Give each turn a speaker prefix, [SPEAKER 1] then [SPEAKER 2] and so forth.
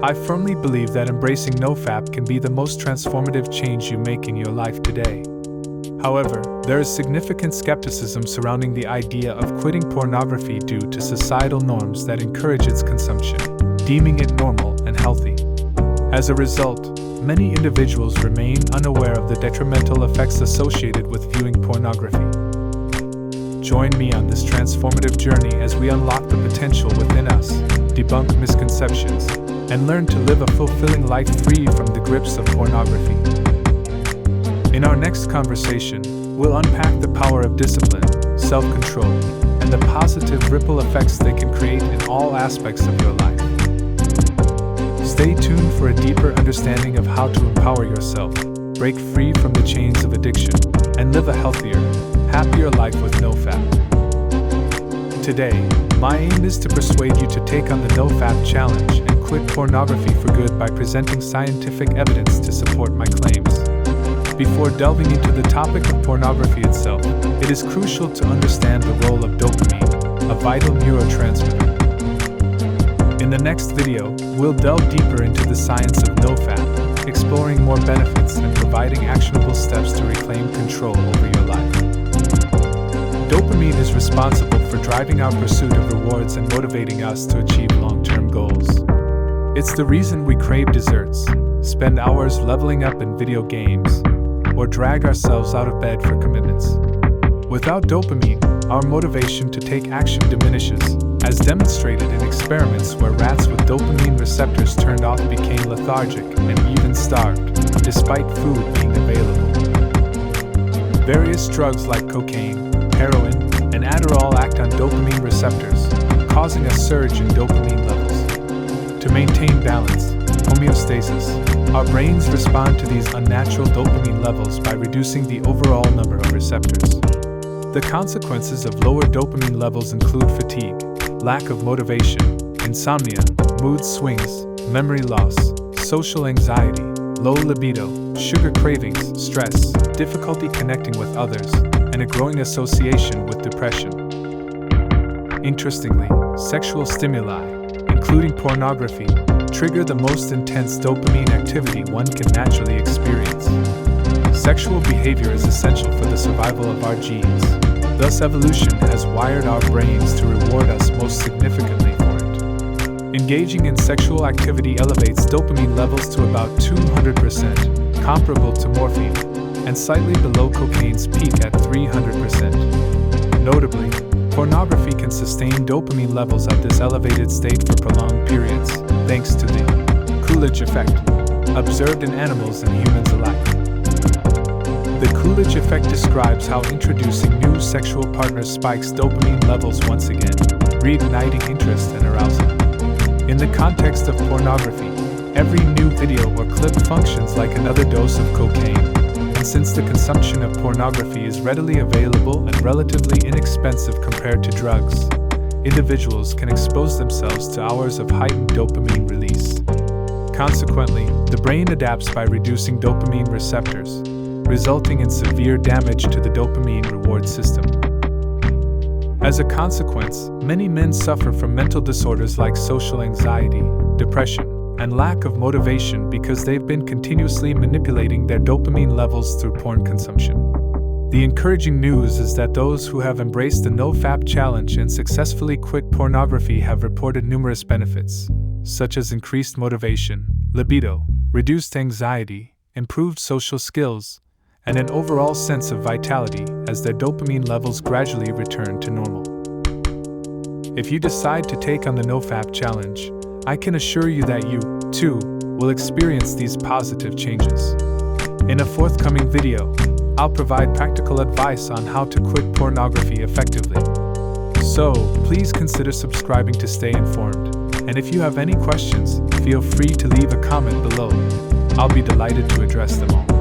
[SPEAKER 1] I firmly believe that embracing NoFap can be the most transformative change you make in your life today. However, there is significant skepticism surrounding the idea of quitting pornography due to societal norms that encourage its consumption, deeming it normal and healthy. As a result, many individuals remain unaware of the detrimental effects associated with viewing pornography. Join me on this transformative journey as we unlock the potential within us, debunk misconceptions, and learn to live a fulfilling life free from the grips of pornography. In our next conversation, we'll unpack the power of discipline, self-control, and the positive ripple effects they can create in all aspects of your life. Stay tuned for a deeper understanding of how to empower yourself, break free from the chains of addiction, and live a healthier, happier life with NoFap. Today, my aim is to persuade you to take on the NoFap challenge and quit pornography for good by presenting scientific evidence to support my claims. Before delving into the topic of pornography itself, it is crucial to understand the role of dopamine, a vital neurotransmitter. In the next video, we'll delve deeper into the science of NoFap, exploring more benefits and providing actionable steps to reclaim control over your life. Dopamine is responsible for driving our pursuit of rewards and motivating us to achieve long-term goals. It's the reason we crave desserts, spend hours leveling up in video games, or drag ourselves out of bed for commitments. Without dopamine, our motivation to take action diminishes, as demonstrated in experiments where rats with dopamine receptors turned off became lethargic and even starved, despite food being available. Various drugs like cocaine, heroin, and Adderall act on dopamine receptors, causing a surge in dopamine levels. To maintain balance, homeostasis, our brains respond to these unnatural dopamine levels by reducing the overall number of receptors. The consequences of lower dopamine levels include fatigue, lack of motivation, insomnia, mood swings, memory loss, social anxiety, low libido, sugar cravings, stress, difficulty connecting with others, and a growing association with depression. Interestingly, sexual stimuli, including pornography, trigger the most intense dopamine activity one can naturally experience. Sexual behavior is essential for the survival of our genes. Thus, evolution has wired our brains to reward us most significantly for it. Engaging in sexual activity elevates dopamine levels to about 200%, comparable to morphine, and slightly below cocaine's peak at 300%. Notably, pornography can sustain dopamine levels at this elevated state for prolonged periods, thanks to the Coolidge effect, observed in animals and humans alike. The Coolidge effect describes how introducing new sexual partners spikes dopamine levels once again, reigniting interest and arousal. In the context of pornography, every new video or clip functions like another dose of cocaine, and since the consumption of pornography is readily available and relatively inexpensive compared to drugs, individuals can expose themselves to hours of heightened dopamine release. Consequently, the brain adapts by reducing dopamine receptors, resulting in severe damage to the dopamine reward system. As a consequence, many men suffer from mental disorders like social anxiety, depression, and lack of motivation because they've been continuously manipulating their dopamine levels through porn consumption. The encouraging news is that those who have embraced the NoFap challenge and successfully quit pornography have reported numerous benefits, such as increased motivation, libido, reduced anxiety, improved social skills, and an overall sense of vitality as their dopamine levels gradually return to normal. If you decide to take on the NoFap challenge, I can assure you that you, too, will experience these positive changes. In a forthcoming video, I'll provide practical advice on how to quit pornography effectively. So, please consider subscribing to stay informed, and if you have any questions, feel free to leave a comment below. I'll be delighted to address them all.